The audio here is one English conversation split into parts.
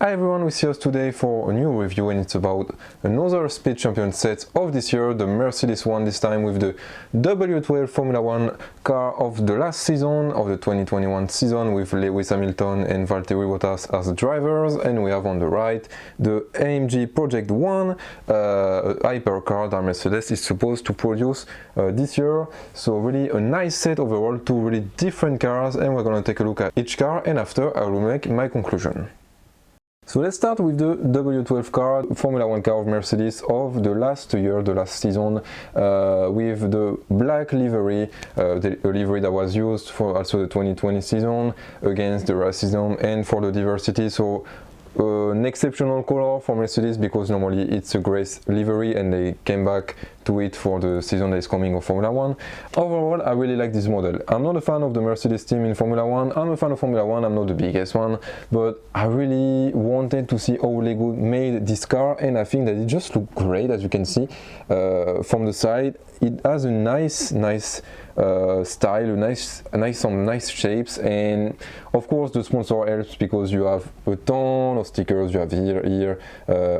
Hi everyone, we see us today for a new review, and it's about another speed champion set of this year, the Mercedes one, this time with the W12 Formula One car of the last season, of the 2021 season, with Lewis Hamilton and Valtteri Bottas as drivers. And we have on the right the AMG Project One, hypercar that Mercedes is supposed to produce this year. So really a nice set overall, two really different cars, and we're gonna take a look at each car, and after I will make my conclusion. So let's start with the W12 car, Formula One car of Mercedes of the last year, the last season, with the black livery, the livery that was used for also the 2020 season against the racism and for the diversity. So an exceptional color for Mercedes, because normally it's a grey livery and they came back to it for the season that is coming of Formula One. Overall, I really like this model. I'm not a fan of the Mercedes team in Formula One. I'm a fan of Formula One, I'm not the biggest one, but I really wanted to see how Lego made this car, and I think that it just looked great. As you can see from the side, it has a nice style, some nice shapes, and of course the sponsor helps because you have a ton of stickers. You have here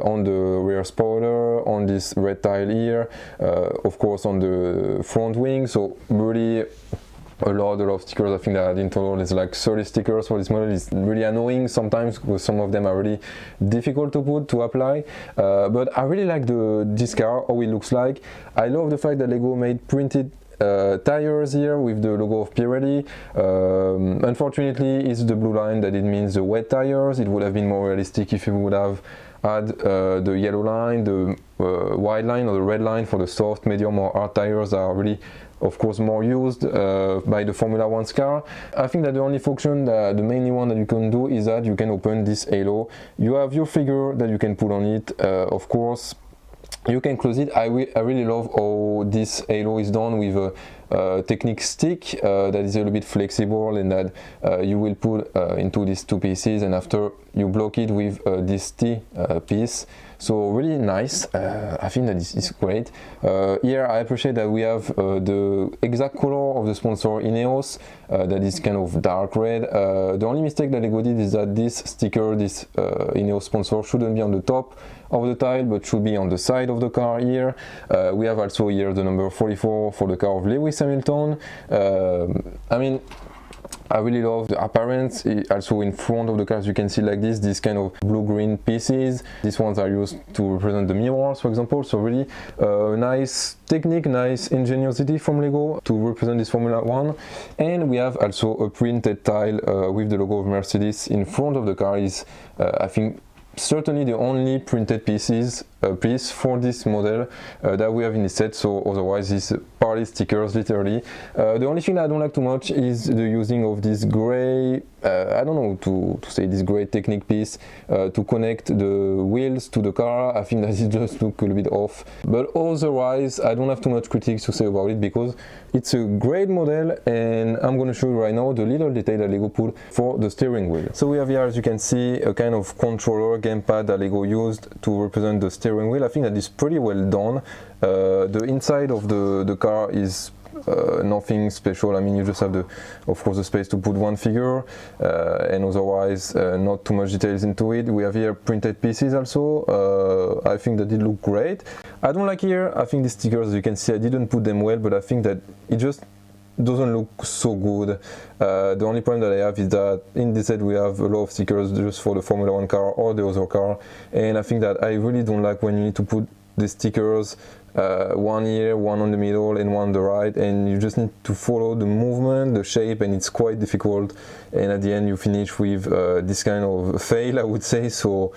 on the rear spoiler, on this red tile here, of course on the front wing. So really a lot of stickers. I think that in total is like 30 stickers for this model. It's really annoying sometimes because some of them are really difficult to apply, but I really like this car, how it looks like. I love the fact that Lego made printed tires here with the logo of Pirelli. Unfortunately, it's the blue line that it means the wet tires. It would have been more realistic if you would have had the yellow line, the white line, or the red line for the soft, medium, or hard tires that are really, of course, more used by the Formula One car. I think that the only function, the main one that you can do, is that you can open this halo. You have your figure that you can put on it, of course. You can close it. I really love how this halo is done with a Technic stick that is a little bit flexible, and that you will put into these two pieces, and after you block it with this T piece. So really nice. I think that this is great. Here I appreciate that we have the exact color of the sponsor Ineos, that is kind of dark red. The only mistake that Lego did is that this sticker, this Ineos sponsor, shouldn't be on the top of the tile, but should be on the side of the car here. We have also here the number 44 for the car of Lewis Hamilton. I mean, I really love the appearance. Also in front of the car, as you can see, like this kind of blue-green pieces. These ones are used to represent the mirrors, for example. So really nice technique, nice ingenuity from Lego to represent this Formula One. And we have also a printed tile with the logo of Mercedes in front of the car. Is I think certainly the only printed piece for this model that we have in the set. So otherwise it's party stickers, literally. The only thing that I don't like too much is the using of this gray, I don't know to say, this gray Technic piece to connect the wheels to the car. I think that it just look a little bit off, but otherwise I don't have too much critiques to say about it, because it's a great model. And I'm going to show you right now the little detail that Lego put for the steering wheel. So we have here, as you can see, a kind of controller gamepad that Lego used to represent the steering wheel. I think that is pretty well done. The inside of the car is nothing special. I mean, you just have of course the space to put one figure, and otherwise not too much details into it. We have here printed pieces also. I think that it look great. I don't like here, I think the stickers, as you can see, I didn't put them well, but I think that it just doesn't look so good. The only problem that I have is that in this set we have a lot of stickers just for the Formula One car or the other car, and I think that I really don't like when you need to put the stickers one here, one on the middle, and one on the right, and you just need to follow the movement, the shape, and it's quite difficult, and at the end you finish with this kind of fail, I would say. So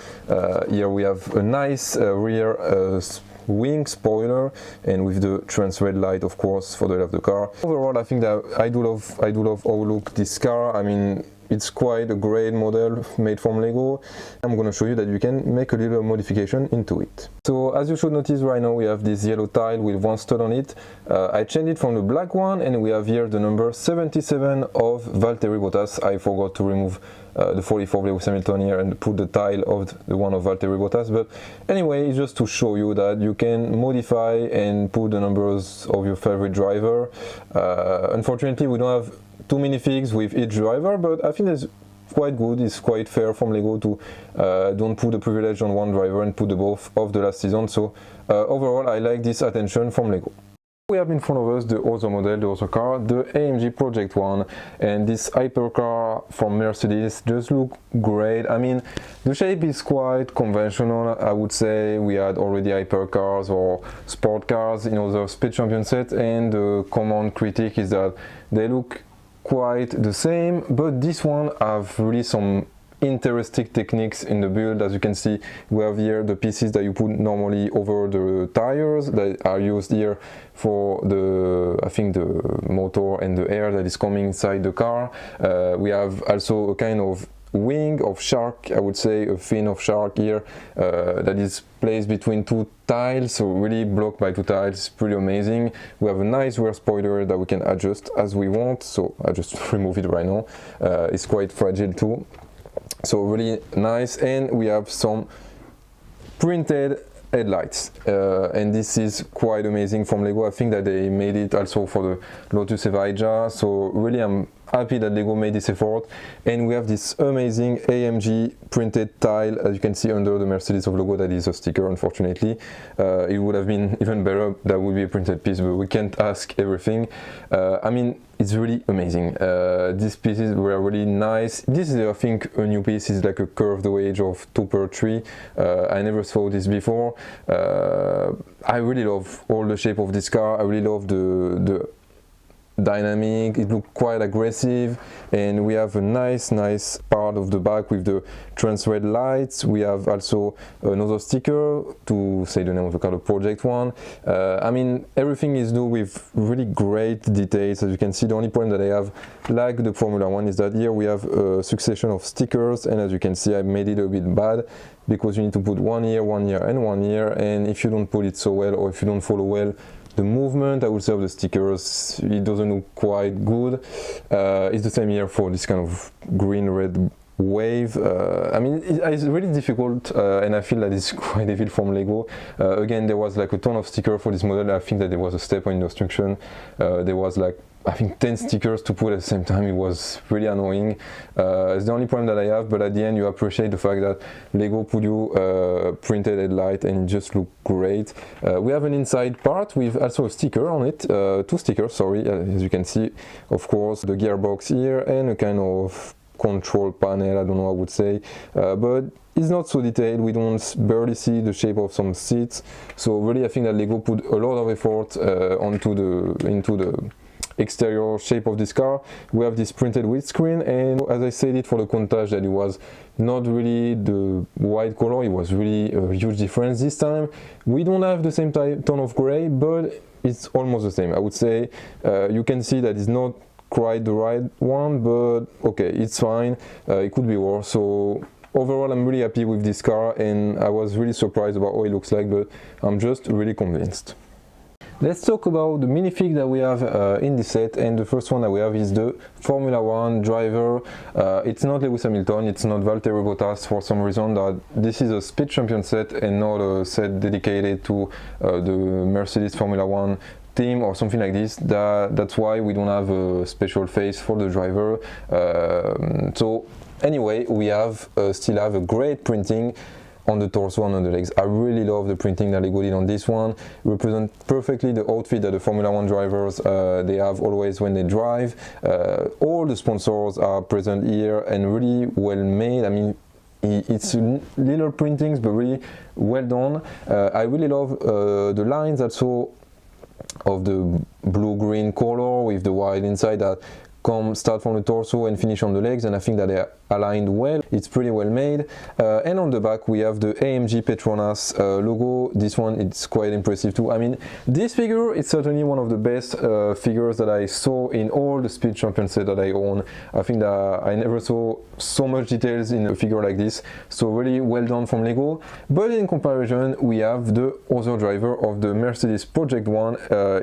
here we have a nice rear wing spoiler, and with the trans red light, of course, for the left of the car. Overall, I think that I do love how look this car. I mean, it's quite a great model made from Lego. I'm going to show you that you can make a little modification into it. So as you should notice right now, we have this yellow tile with one stud on it. I changed it from the black one, and we have here the number 77 of Valtteri Bottas. I forgot to remove the 44 of Lewis Hamilton here and put the tile of the one of Valtteri Bottas. But anyway, it's just to show you that you can modify and put the numbers of your favorite driver. Unfortunately, we don't have two minifigs with each driver, but I think there's quite good. It's quite fair from Lego to don't put the privilege on one driver and put the both of the last season. So overall, I like this attention from Lego. We have in front of us the other model, the other car, the AMG Project One, and this hypercar from Mercedes just look great. I mean, the shape is quite conventional, I would say. We had already hypercars or sport cars in other speed champion sets, and the common critique is that they look quite the same, but this one have really some interesting techniques in the build. As you can see, we have here the pieces that you put normally over the tires that are used here for the, I think, the motor and the air that is coming inside the car. We have also a kind of wing of shark, I would say, a fin of shark here that is placed between two tiles, so really blocked by two tiles. Pretty amazing. We have a nice rear spoiler that we can adjust as we want, so I just remove it right now. It's quite fragile too. So really nice, and we have some printed headlights, and this is quite amazing from Lego. I think that they made it also for the Lotus Evija, so really I'm happy that Lego made this effort. And we have this amazing AMG printed tile, as you can see under the Mercedes of logo. That is a sticker, unfortunately. It would have been even better that would be a printed piece, but we can't ask everything. I mean, it's really amazing. These pieces were really nice. This is, I think, a new piece. It's like a curved wedge of 2x3. I never saw this before. I really love all the shape of this car. I really love the dynamic. It looked quite aggressive, and we have a nice part of the back with the trans red lights. We have also another sticker to say the name of the car, the Project One. I mean, everything is new with really great details. As you can see, the only point that I have, like the Formula One, is that here we have a succession of stickers, and as you can see, I made it a bit bad because you need to put one here, and one here, and if you don't put it so well, or if you don't follow well the movement, I would say, of the stickers, it doesn't look quite good. It's the same here for this kind of green-red wave. I mean, it's really difficult, and I feel that it's quite difficult from Lego. Again, there was like a ton of stickers for this model. I think that there was a step in the instruction. There was like, I think, 10 stickers to put at the same time. It was really annoying. It's the only problem that I have, but at the end you appreciate the fact that Lego put you printed headlight, and it just looked great. We have an inside part with also a sticker on it, two stickers, sorry, as you can see. Of course, the gearbox here and a kind of control panel, I don't know, I would say, but it's not so detailed. We don't barely see the shape of some seats. So really, I think that Lego put a lot of effort into the exterior shape of this car. We have this printed windscreen, and as I said it for the Countach, that it was not really the white color, it was really a huge difference. This time we don't have the same tone of gray, but it's almost the same, I would say. You can see that it's not quite the right one, but okay, it's fine. It could be worse. So overall, I'm really happy with this car, and I was really surprised about how it looks like, but I'm just really convinced. Let's talk about the minifig that we have in this set, and the first one that we have is the Formula One driver. It's not Lewis Hamilton, it's not Valtteri Bottas, for some reason. That this is a speed champion set and not a set dedicated to the Mercedes Formula One team or something like this. That's why we don't have a special face for the driver. So anyway, we have still have a great printing on the torso and on the legs. I really love the printing that Lego did on this one. It represents perfectly the outfit that the Formula One drivers they have always when they drive. All the sponsors are present here and really well made. I mean, it's little printings, but really well done. I really love the lines also of the blue-green color with the white inside that start from the torso and finish on the legs, and I think that they are aligned well. It's pretty well made. And on the back we have the AMG Petronas logo. This one, it's quite impressive too. I mean, this figure is certainly one of the best figures that I saw in all the speed champion set that I own. I think that I never saw so much details in a figure like this, so really well done from Lego. But in comparison, we have the other driver of the Mercedes Project One.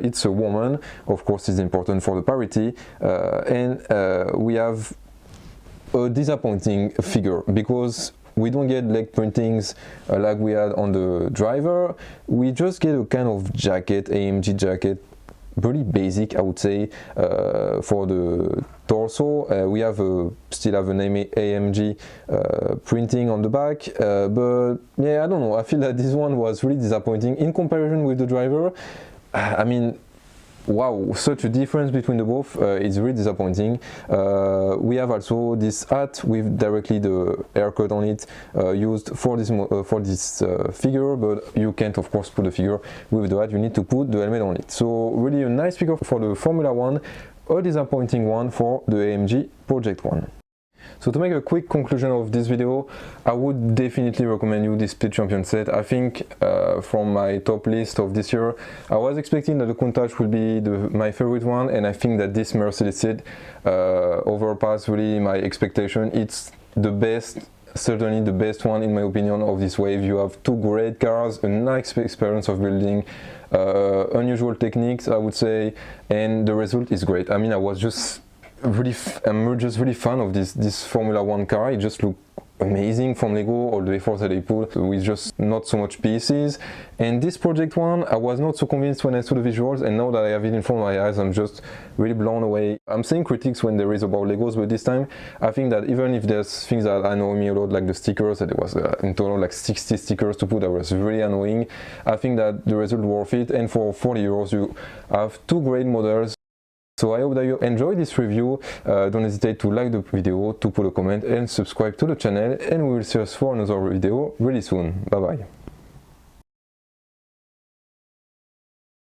It's a woman, of course. It's important for the parity, and we have a disappointing figure because we don't get leg printings like we had on the driver. We just get a kind of jacket, AMG jacket, really basic, I would say. For the torso, we have still have an AMG printing on the back, but yeah, I don't know, I feel that this one was really disappointing in comparison with the driver. I mean, wow, such a difference between the both. It's really disappointing. We have also this hat with directly the haircut on it, used for this figure, but you can't of course put the figure with the hat, you need to put the helmet on it. So really a nice figure for the Formula One, a disappointing one for the AMG Project One. So to make a quick conclusion of this video, I would definitely recommend you this Split Champion set. I think from my top list of this year, I was expecting that the Countach would be my favorite one, and I think that this Mercedes set overpassed really my expectation. It's the best, certainly the best one in my opinion of this wave. You have two great cars, a nice experience of building, unusual techniques I would say, and the result is great. I mean, I'm just really fan of this Formula One car. It just looks amazing from Lego, all the efforts that they put with just not so much pieces. And this Project One, I was not so convinced when I saw the visuals, and now that I have it in front of my eyes, I'm just really blown away. I'm saying critics when there is about Legos, but this time I think that even if there's things that annoy me a lot, like the stickers, that it was in total like 60 stickers to put, that was really annoying, I think that the result worth it, and for 40 euros you have two great models. So I hope that you enjoyed this review. Don't hesitate to like the video, to put a comment and subscribe to the channel, and we will see us for another video really soon. Bye bye.